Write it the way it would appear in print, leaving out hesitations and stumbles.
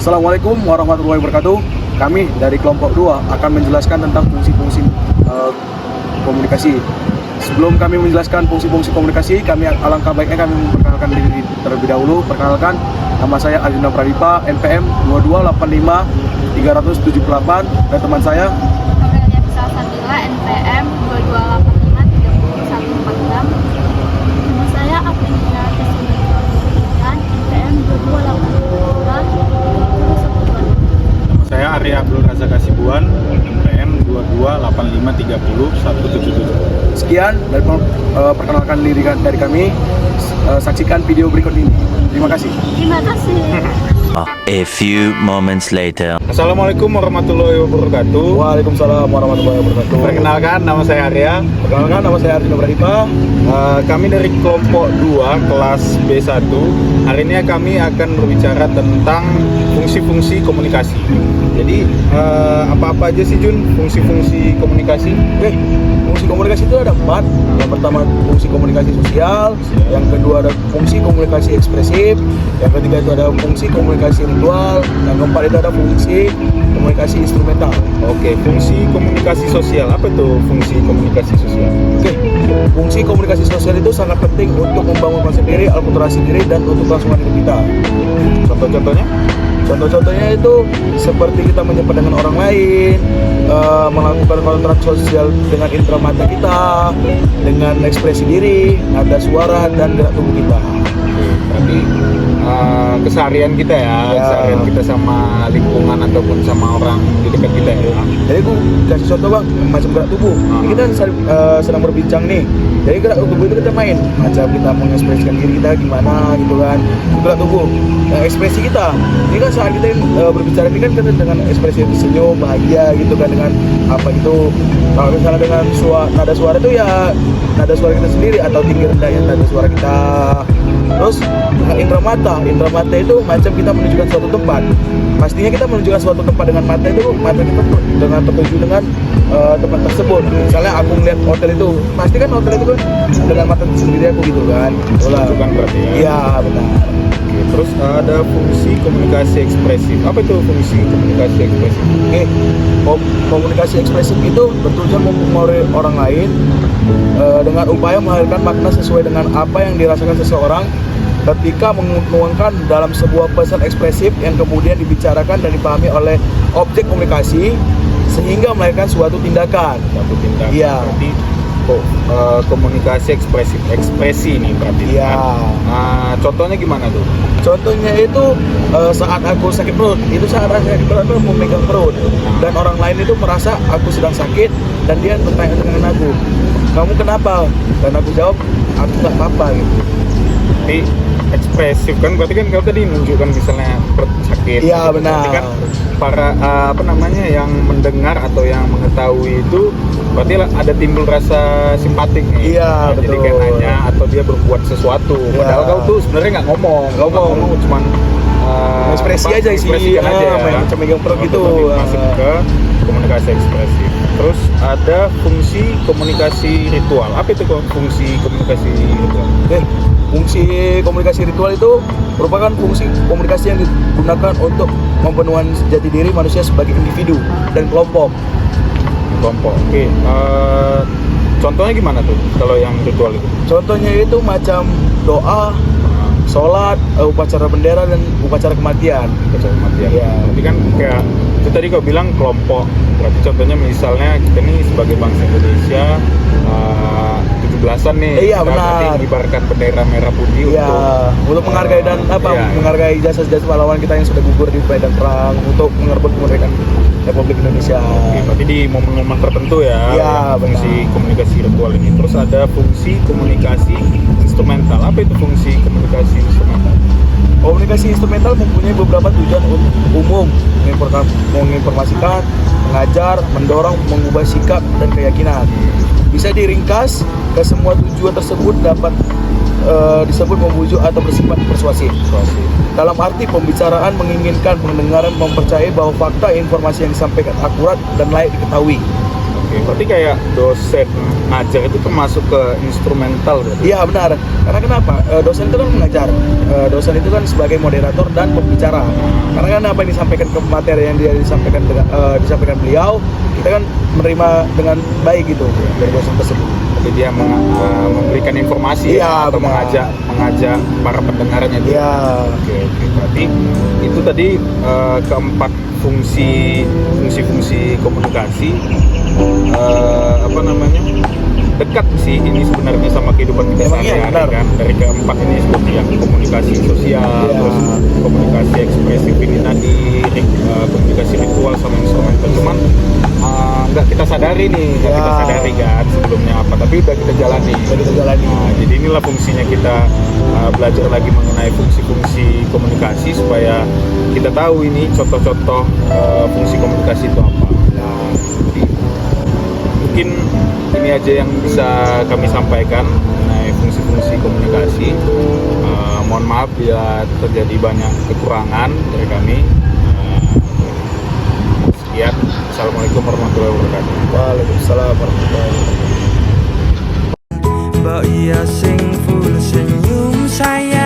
Assalamualaikum warahmatullahi wabarakatuh. Kami dari kelompok 2 akan menjelaskan tentang fungsi-fungsi komunikasi. Sebelum kami menjelaskan fungsi-fungsi komunikasi, alangkah baiknya kami memperkenalkan diri terlebih dahulu. Perkenalkan, nama saya Arjuna Pradipa, NPM 2285378, dan teman saya Aurelia Pisau Sandila, NPM 22853046. Nama saya Aprilia Kesumbuhan, NPM 22853011. Saya Arya Abdul Razak Kasibuan, NPM 2285301777. sekian dari perkenalkan diri dari kami. Saksikan video berikut ini. Terima kasih. Terima kasih. A few moments later. Assalamualaikum warahmatullahi wabarakatuh. Waalaikumsalam warahmatullahi wabarakatuh. Perkenalkan, nama saya Arya. Perkenalkan, nama saya Arjuna Pradipa. Kami dari kelompok 2 kelas B1. Hari ini kami akan berbicara tentang fungsi-fungsi komunikasi. Jadi apa-apa aja sih Jun fungsi-fungsi komunikasi? Fungsi komunikasi itu ada 4. Yang pertama fungsi komunikasi sosial, yang kedua ada fungsi komunikasi ekspresif, yang ketiga itu ada fungsi komunikasi ritual, yang keempat itu ada fungsi komunikasi instrumental. Oke, fungsi komunikasi sosial. Apa itu fungsi komunikasi sosial? Fungsi komunikasi sosial itu sangat penting untuk membangun konsep diri, akulturasi diri, dan untuk kelangsungan hidup kita. Contoh-contohnya? Contoh-contohnya itu seperti kita menyapa dengan orang lain, melakukan kontrak sosial dengan indera mata kita, dengan ekspresi diri, nada suara, dan gerak tubuh kita. Berarti keseharian kita keseharian kita sama lingkungan ataupun sama orang di dekat kita ya. Jadi aku kasih contoh bang, macam gerak tubuh. Ini kita sedang berbincang nih. Jadi gerak tubuh itu kita main, macam kita mengekspresikan diri kita gimana gitu kan. Gerak tubuh, ekspresi kita. Ini kan saat kita berbicara ini kan kita dengan ekspresi senyum, bahagia gitu kan, dengan apa itu. Kalau misalnya dengan nada suara itu ya nada suara kita sendiri atau tinggi rendahnya nada suara kita. Terus dengan indera mata itu macam kita menunjukkan suatu tempat. Pastinya kita menunjukkan suatu tempat dengan mata itu, mata kita dengan tertuju dengan tempat tersebut. Misalnya aku melihat hotel itu, pasti kan hotel itu kan dengan mata sendiri aku gitu kan. Menunjukkan berarti ya. Iya benar. Oke, terus ada fungsi komunikasi ekspresif. Apa itu fungsi komunikasi ekspresif? Komunikasi ekspresif itu bertujuan mempengaruhi orang lain dengan upaya menghadirkan makna sesuai dengan apa yang dirasakan seseorang ketika menuangkan dalam sebuah pesan ekspresif yang kemudian dibicarakan dan dipahami oleh objek komunikasi sehingga melahirkan suatu tindakan. Iya. Berarti komunikasi ekspresi nih berarti. Iya. Contohnya gimana tuh? Contohnya itu saat aku sakit perut, itu saat aku sakit perut aku memegang perut dan orang lain itu merasa aku sedang sakit dan dia bertanya dengan aku, kamu kenapa? Dan aku jawab, aku nggak apa-apa gitu. Jadi ekspresif kan berarti kan kau tadi menunjukkan misalnya perut sakit. Iya gitu. benar. Berarti kan para yang mendengar atau yang mengetahui itu berarti ada timbul rasa simpatik nih. Iya betul. Jadi kayak nanya atau dia berbuat sesuatu. Iya. Padahal kau tuh sebenarnya nggak ngomong, cuman ekspresi aja sih, macam megang perut gitu. Masuk ke komunikasi ekspresif. Terus ada fungsi komunikasi ritual. Apa itu fungsi komunikasi ritual? Fungsi komunikasi ritual itu merupakan fungsi komunikasi yang digunakan untuk pemenuhan jati diri manusia sebagai individu dan kelompok. Oke. Contohnya gimana tuh kalau yang ritual itu? Contohnya itu macam doa, sholat, upacara bendera, dan upacara kematian. Upacara kematian. Iya. Tapi kan kayak itu tadi kau bilang kelompok. Berarti contohnya misalnya kita nih sebagai bangsa Indonesia 17-an nih. Iya benar. Mengibarkan bendera merah putih untuk menghargai dan menghargai jasa-jasa pahlawan kita yang sudah gugur di medan perang untuk merebut kemerdekaan Republik Indonesia. Oke, berarti di momen-momen tertentu ya. Iya, fungsi komunikasi ritual ini. Terus ada fungsi komunikasi instrumental. Apa itu fungsi komunikasi instrumental? Komunikasi instrumental mempunyai beberapa tujuan umum, menginformasikan, mengajar, mendorong, mengubah sikap dan keyakinan. Bisa diringkas ke semua tujuan tersebut dapat disebut membujuk atau bersifat persuasif. Dalam arti pembicaraan menginginkan pendengar mempercayai bahwa fakta informasi yang disampaikan akurat dan layak diketahui. Oke, berarti kayak dosen ngajar itu termasuk ke instrumental berarti? Iya benar. Karena kenapa? Dosen itu kan mengajar. Dosen itu kan sebagai moderator dan pembicara. Karena kan apa yang disampaikan ke materi yang dia disampaikan disampaikan beliau, kita kan menerima dengan baik gitu dari dosen tersebut. Jadi dia memberikan informasi Iya, atau benar. mengajak para pendengarnya itu. Iya. Oke, berarti itu tadi keempat fungsi komunikasi apa namanya, dekat sih ini sebenarnya sama kehidupan kita Emang iya, sehari-hari benar. kan. Dari keempat ini seperti yang komunikasi sosial, Iya. terus komunikasi ekspresif ini tadi, komunikasi ritual sama instrumental. Cuman nggak kita sadari nih, nggak kita Ya. sadari kan sebelumnya apa, tapi udah kita jalani. Jadi kita jalani. Nah, jadi inilah fungsinya kita belajar lagi mengenai fungsi-fungsi komunikasi supaya kita tahu ini contoh-contoh fungsi komunikasi itu apa. Nah, jadi mungkin ini aja yang bisa kami sampaikan mengenai fungsi-fungsi komunikasi. Mohon maaf bila terjadi banyak kekurangan dari kami. Sekian, assalamualaikum warahmatullahi wabarakatuh. Waalaikumsalam warahmatullahi wabarakatuh. Mbak iya sing full senyum saya